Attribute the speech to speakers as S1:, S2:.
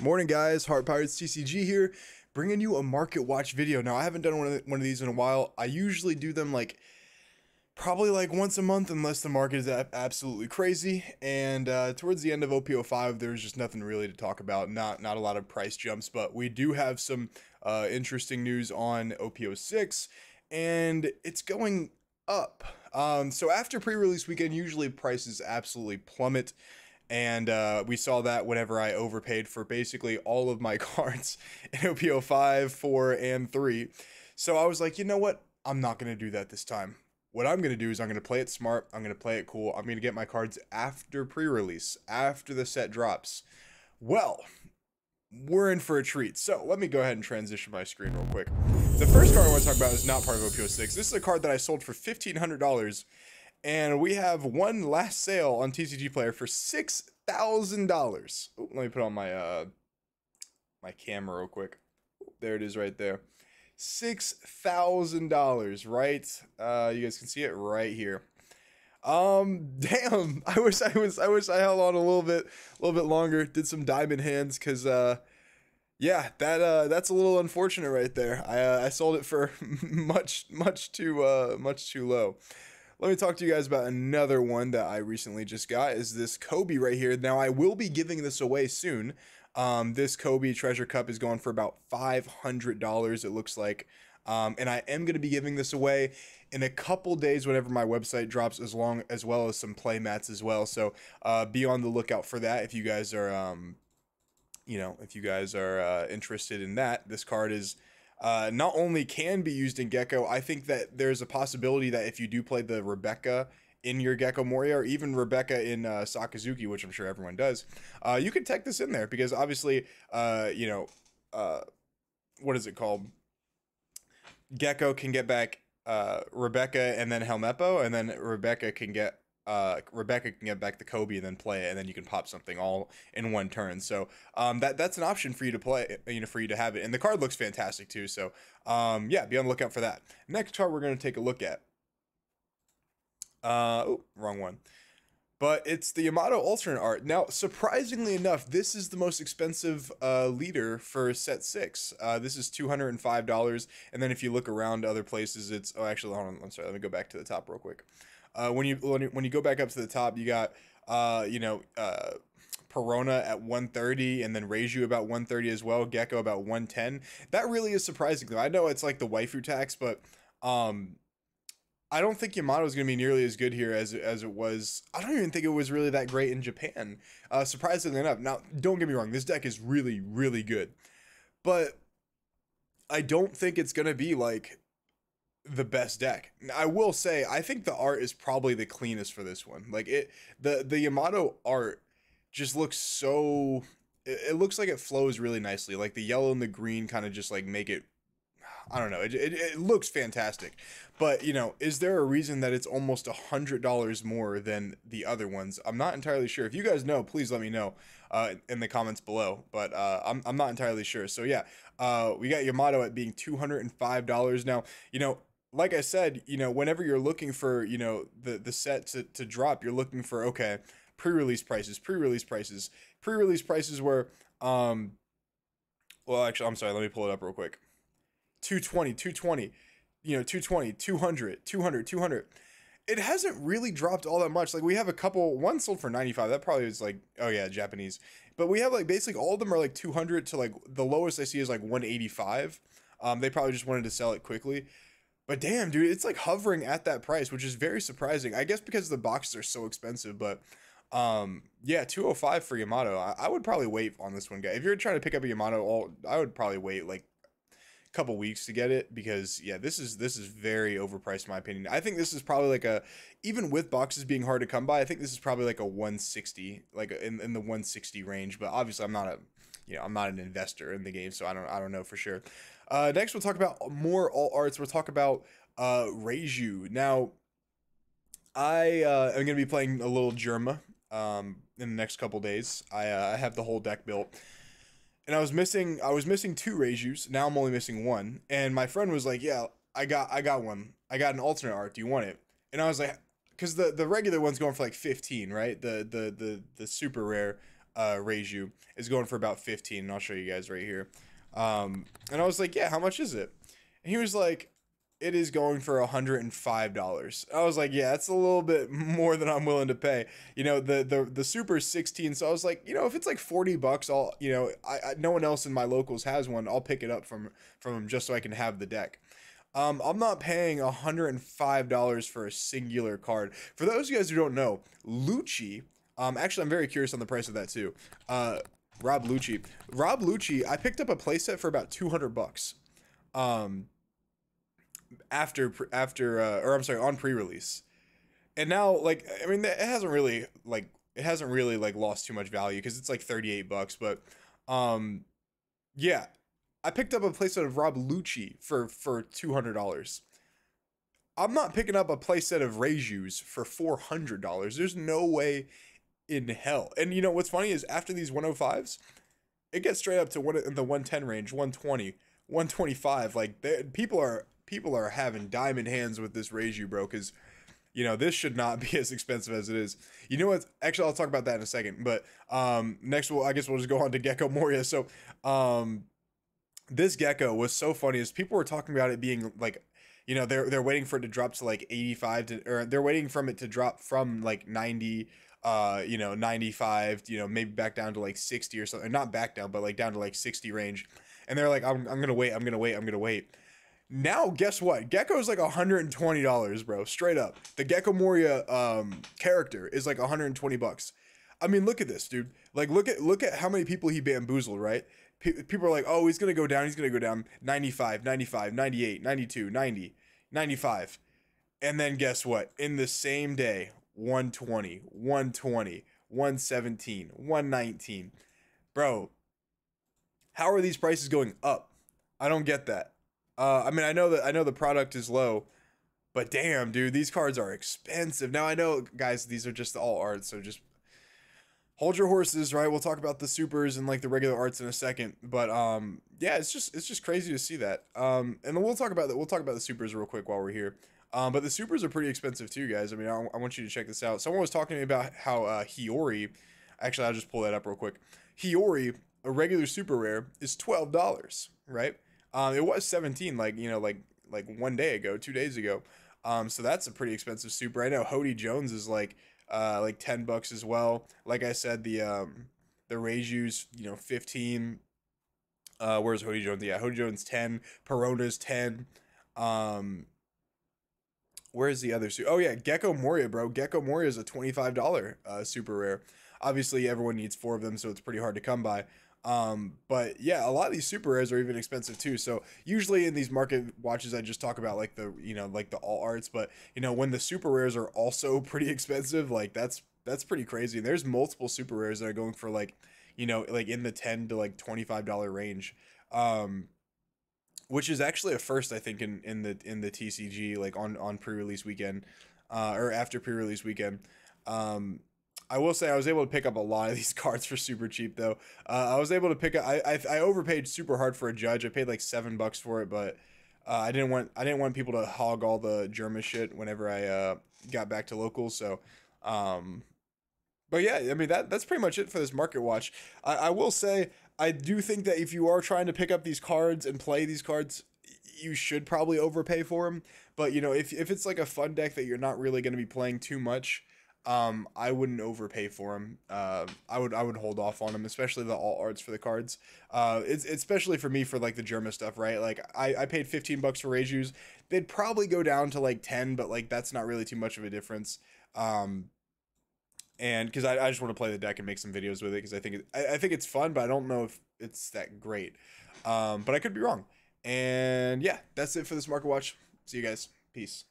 S1: Morning guys, Heart Pirates TCG here, bringing you a market watch video. Now I haven't done one of these in a while. I usually do them probably once a month unless the market is absolutely crazy. And towards the end of OP05, there's just nothing really to talk about. Not a lot of price jumps, but we do have some interesting news on OP06, and it's going up. So after pre-release weekend, usually prices absolutely plummet. And we saw that whenever I overpaid for basically all of my cards in OP05, 4, and 3. So I was like, you know what? I'm not going to do that this time. What I'm going to do is I'm going to play it smart. I'm going to play it cool. I'm going to get my cards after pre-release, after the set drops. Well, we're in for a treat. So let me go ahead and transition my screen real quick. The first card I want to talk about is not part of OP06. This is a card that I sold for $1,500. And we have one last sale on TCG Player for $6,000. Let me put on my my camera real quick. There it is right there. $6,000, right? You guys can see it right here. Damn. I wish I held on a little bit longer. Did some diamond hands because yeah, that's a little unfortunate right there. I sold it for much too low. Let me talk to you guys about another one that I recently just got, is this Kobe right here. Now, I will be giving this away soon. This Kobe Treasure Cup is going for about $500, it looks like. And I am going to be giving this away in a couple days whenever my website drops, as well as some play mats as well. So be on the lookout for that if you guys are, interested in that. This card is... not only can be used in Gecko, I think that there's a possibility that if you do play the Rebecca in your Gecko Moria, or even Rebecca in Sakazuki, which I'm sure everyone does, you could tech this in there because obviously, what is it called? Gecko can get back Rebecca and then Helmeppo, and then Rebecca can get back the Kobe and then play it, and then you can pop something all in one turn. So that's an option for you to play, for you to have it, and the card looks fantastic too. So yeah, be on the lookout for that. Next card we're going to take a look at, wrong one, but it's the Yamato alternate art. Now, surprisingly enough, this is the most expensive leader for set 6. This is $205, and then if you look around other places, it's hold on, I'm sorry, let me go back to the top real quick. When you go back up to the top, you got Perona at 130, and then Reiju about 130 as well. Gecko about 110. That really is surprising though. I know it's like the waifu tax, but I don't think Yamato is going to be nearly as good here as it was. I don't even think it was really that great in Japan. Surprisingly enough. Now, don't get me wrong. This deck is really good, but I don't think it's going to be like the best deck. I will say I think the art is probably the cleanest for this one. The Yamato art just looks so, it looks like it flows really nicely. Like the yellow and the green kind of just make it, I don't know, it looks fantastic. But is there a reason that it's almost $100 more than the other ones? I'm not entirely sure. If you guys know, please let me know in the comments below, but I'm not entirely sure. So yeah, we got Yamato at being $205. Now, like I said, whenever you're looking for, the set to drop, you're looking for, okay, pre-release prices were, well, actually, I'm sorry, let me pull it up real quick. 220, 220, 200. It hasn't really dropped all that much. We have a couple, one sold for 95. That probably is oh yeah, Japanese. But we have basically all of them are 200 to the lowest I see is 185. They probably just wanted to sell it quickly. But damn, dude, it's hovering at that price, which is very surprising. I guess because the boxes are so expensive, but yeah, 205 for Yamato. I would probably wait on this one, guy. If you're trying to pick up a Yamato, I would probably wait a couple weeks to get it, because yeah, this is very overpriced in my opinion. I think this is probably even with boxes being hard to come by, I think this is probably a 160, in the 160 range. But obviously I'm not an investor in the game, so I don't know for sure. Next, we'll talk about more alt arts. We'll talk about Reiju. Now, I am going to be playing a little Germa in the next couple days. I have the whole deck built, and I was missing 2 Reijus. Now I'm only missing 1. And my friend was like, "Yeah, I got one. I got an alternate art. Do you want it?" And I was like, because the regular one's going for 15, right? The super rare Reiju is going for about 15, and I'll show you guys right here. And I was like, yeah, how much is it? And he was like, it is going for $105. I was like, yeah, that's a little bit more than I'm willing to pay. You know, the Super is 16, so I was like, you know, if it's like 40 bucks, I'll, you know, no one else in my locals has one. I'll pick it up from him just so I can have the deck. I'm not paying $105 for a singular card. For those of you guys who don't know, Lucci, actually, I'm very curious on the price of that too. Rob Lucci, I picked up a playset for about 200 bucks. Or I'm sorry, on pre-release. And now, like, I mean, it hasn't really like lost too much value because it's like 38 bucks, but yeah, I picked up a playset of Rob Lucci for $200. I'm not picking up a playset of Reijus for $400. There's no way in hell. And you know what's funny is after these 105s, it gets straight up to the 110 range, 120, 125. Like people are having diamond hands with this Reiju, bro, because you know this should not be as expensive as it is. You know what? Actually, I'll talk about that in a second. But next, I guess we'll just go on to Gecko Moria. So this Gecko was so funny as people were talking about it being like, you know, they're waiting for it to drop to like 85 or they're waiting from it to drop from like 90, you know, 95, you know, maybe back down to like 60 or something. Not back down, but like down to like 60 range. And they're like, I'm gonna wait. Now, guess what? Gecko is like $120, bro. Straight up. The Gecko Moria character is like 120 bucks. I mean, look at this, dude. Like, look at how many people he bamboozled, right? People are like, oh, he's gonna go down 95, 95, 98, 92, 90, 95. And then guess what? In the same day, 120, 120, 117, 119. Bro, how are these prices going up? I don't get that. I mean, I know the product is low, but damn, dude, these cards are expensive. Now I know, guys, these are just all arts, so just hold your horses, right? We'll talk about the supers and like the regular arts in a second, but yeah, it's just crazy to see that. And then we'll talk about the supers real quick while we're here. But the supers are pretty expensive too, guys. I mean, I want you to check this out. Someone was talking to me about how Hiyori, actually, I'll just pull that up real quick. Hiyori, a regular super rare, is $12, right? It was 17, like, you know, like 1 day ago, 2 days ago. So that's a pretty expensive super. I know Hody Jones is like 10 bucks as well. Like I said, the Reiju's, you know, 15. Where's Hody Jones? Yeah, Hody Jones 10. Perona's 10. Where's the other super? Oh yeah, Gecko Moria, bro. Gecko Moria is a $25 super rare. Obviously, everyone needs 4 of them, so it's pretty hard to come by. But yeah, a lot of these super rares are even expensive too. So usually in these market watches, I just talk about like the, you know, like the all arts, but you know, when the super rares are also pretty expensive, like that's pretty crazy. And there's multiple super rares that are going for like, you know, like in the $10 to like $25 range. Which is actually a first, I think, in the TCG, like on pre-release weekend, or after pre-release weekend. I will say I was able to pick up a lot of these cards for super cheap though. I was able to pick up. I overpaid super hard for a judge. I paid like $7 for it, but I didn't want people to hog all the German shit whenever I got back to locals. So, but yeah, I mean that's pretty much it for this market watch. I will say I do think that if you are trying to pick up these cards and play these cards, you should probably overpay for them. But you know, if it's like a fun deck that you're not really going to be playing too much, I wouldn't overpay for them. I would hold off on them, especially the all arts for the cards. It's especially for me for like the Germa stuff, right? Like I paid $15 for Reijus. They'd probably go down to like 10, but like that's not really too much of a difference. And because I just want to play the deck and make some videos with it because I think it's fun, but I don't know if it's that great. But I could be wrong. And yeah, that's it for this market watch. See you guys. Peace.